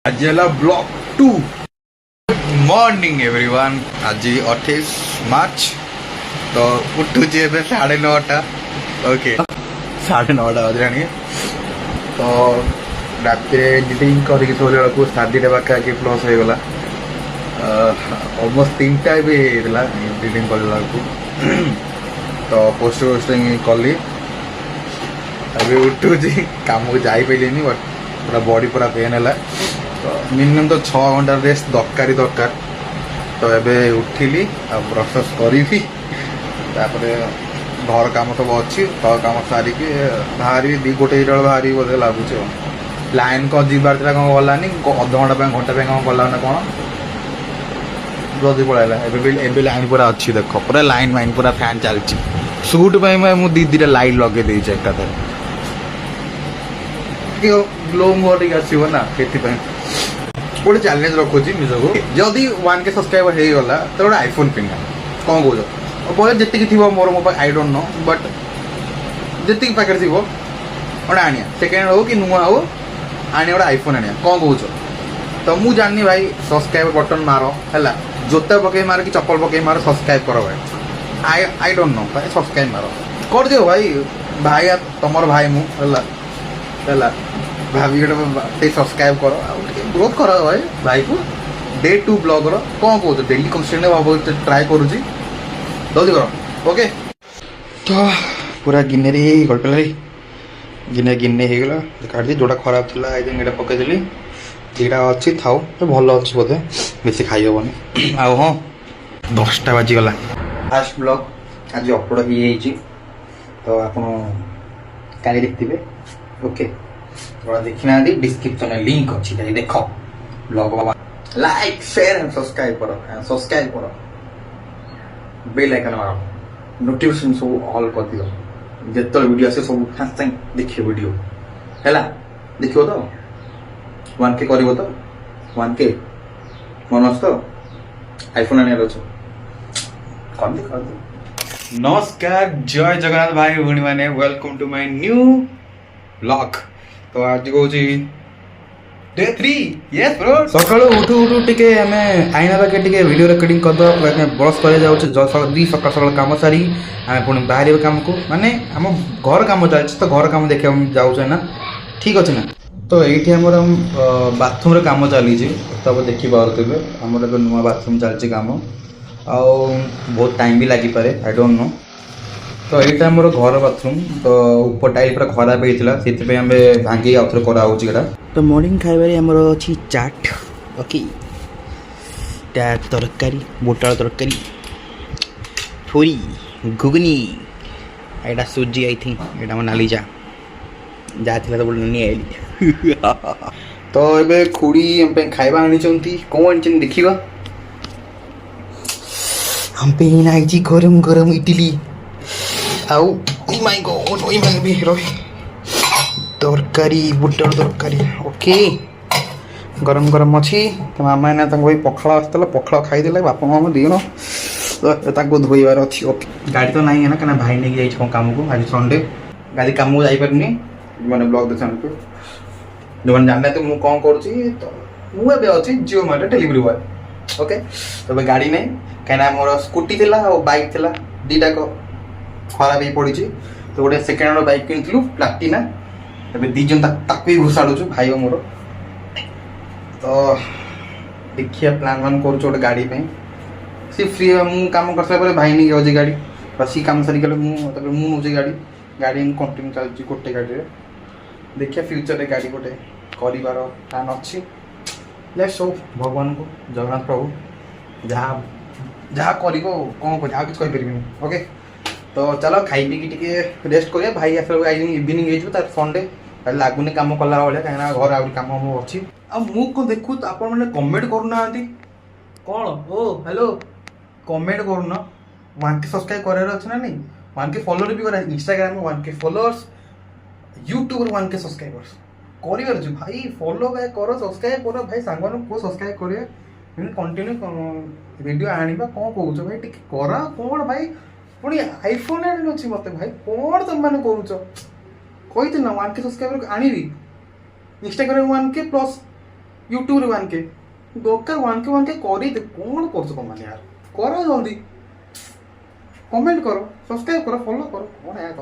आज block 2 morning everyone आज 28 मार्च तो उठुचे 9:30 ओके 9:30 बजे तो रात एडिटिंग करके सोला बेलू 7:30 पाखापाखि प्लस हो गला अलमोस्ट 3टा भी एडिटिंग कला तो पोस्टिंग कली अभी उठुची काम को जापे बट पूरा बॉडी पूरा पेन है तो मिनिमम तो 6 घंटा रेस्ट दरकार तो एबे उठिली ब्रश करी घर काम सब अच्छी घर काम सारिकी बाहरी 2-1 बाहरी बोधे लगुच लाइन कौन जीवार कौन गलानी अध घंटा घंटा कौन गला ना कौन जल्दी पड़ेगा एबे लाइन पूरा अच्छी देख पूरा लाइन वाइन पूरा फैन चलती सुट मुझे 2-2 लाइट लगे देचे एकाथरे ग्लो मोर आसो ना से गोटे चैलेंज रखुची निजक जदि 1K सब्सक्राइबर हो गला तो गोटे आईफोन किना कौन कौच बजट जी थी मोर मो आई डोंट नो बट जी पाखे थी गोटे आनिया सेकेंड हो कि नुआ हो आने गोटे आईफोन आनिया कौन कौच तो मुझे जानी भाई सब्सक्राइब बटन मार है जोता पकई मार कि चप्पल पकई मार सब्सक्राइब कर भाई आई डोंट नो भाई सब्सक्राइब मार कर दियो भाई तुम भाई मुझे भाभी गोटे सब्सक्राइब कर ग्रोथ कर भाई को डे 2 ब्लॉगर कौन कौच डेली कंसिस्टेंट भाव ट्राए करुँच जल्दी कर ओके तो पूरा गिने गलपे गिने गिने हो गला काटी जोटा खराब था ये पकईदेली दुटा अच्छी था तो भल अच्छी बोधे बेसी खाई हेनी आ हाँ 10टा बाजीगला फास्ट ब्लॉग आज अपलोड हो तो आप देखते ओके थोड़ा देखना डिस्क्रिप्शन में लिंक अच्छी देख blog Baba like share and subscribe करो बेल आइकन मारो नोटिफिकेशन सब ऑल कर दियो जिते वीडियो आसे सब साथ साथ देखिए वीडियो है देखियो तो 1K करिवो तो 1K मनस तो आईफोन आने अच्छे कर दे नमस्कार जय जगन्नाथ भाई भूणी मैंने welcome to my new blog तो आज कौन डे 3 यस ब्रो सकाळु उठू उठू टिके हमें आईना पाके टिके वीडियो रिकॉर्डिंग कर दो ब्रश कर जाउछ सकाळ सकाळ काम सारी हमें पुणी बाहर काम को माने हम घर काम चल तो घर काम देखा जाउछ ना ठीक अच्छे ना तो ये आमर बाथरूम रे काम चली तब देखी पारे आमर नुआ बाथरूम चलती काम आ बहुत टाइम भी लगी पारे आई डोंट नो तो यहाँ आमर घर बाथरूम तो ऊपर टाइल पूरा खराब होता से आम भांगी आउ थे करा तो मॉर्निंग खाइबारे आमर अच्छी चाट ओके चाट तरकारी बोटाल तरकारी पूरी घुगनी यहाँ सुजी आई थिंक यहाँ आम नाली जा जाता तो बोल नहीं आइली तो ये खुड़ी हम खाइबा आनी कौन आनी देखा हम पे आई गरम गरम इडली आउ माय गॉड ओई माय भी रही तरकारी बुटर तरकारी ओके गरम गरम अच्छी तो मामा ने भाई पखाड़ आसला पखाड़ खाईदे बापा मामा दिन तो धोइबार अच्छी ओके गाड़ी तो नहीं है ना क्या भाई नहीं जाइए काम को आज संडे गाड़ी काम को जापारे मैंने ब्लॉग देखा जो मैंने जानना तो मुझे कौन कर मुझे अच्छी जियो मार्ट डेलीवरी बॉय ओके तो गाड़ी नहीं कहीं मोर स्कूटी थी और बाइक थी दीटा खराब हो पड़ी तो गोटे सेकेंड हैंड बाइक किनी प्लाटिना तब दीजन भी घुसाड़ू भाई मोर तो देखिए प्लान वन कर गाड़ी पे सी फ्री मु काम कर सारा भाई नहीं जाऊँगी गाड़ी बस काम सारी मुझे गाड़ी गाड़ी कंटिन्यू चलती गोटे गाड़ी देखिए फ्यूचर रे गाड़ी गोटे कर प्लान अच्छी लेट्स सो भगवान को जगन्नाथ प्रभु जहाँ जहाँ कर कौन कर किसी कहीपरि ओके तो चलो खाई पी के रेस्ट करिया भाई आस इवनिंग हो संडे लगुनि कम कला भाया कहीं घर आ कम अच्छी आ देखू तो आप कमेंट करूना कौन ओ हेलो कमेंट करूना 1K सब्सक्राइब करार अच्छे ना नहीं 1K फॉलोअर भी करा इंस्टाग्राम में 1K followers YouTube 1K subscribers कर भाई फॉलो बैक करो सब्सक्राइब करो भाई सांग को सब्सक्राइब करें कंटिन्यू वीडियो आनिबा कौन कौच भाई टिके करा कौन भाई पुणी आईफोन आने अच्छी मत भाई कौन तुम मैंने कही ना 1K सब्सक्राइबर आनी Instagram 1K plus YouTube 1K दरकार 1K कर कौन कर तुम यार करो जल्दी कमेंट करो सब्सक्राइब करो फॉलो करो कौन है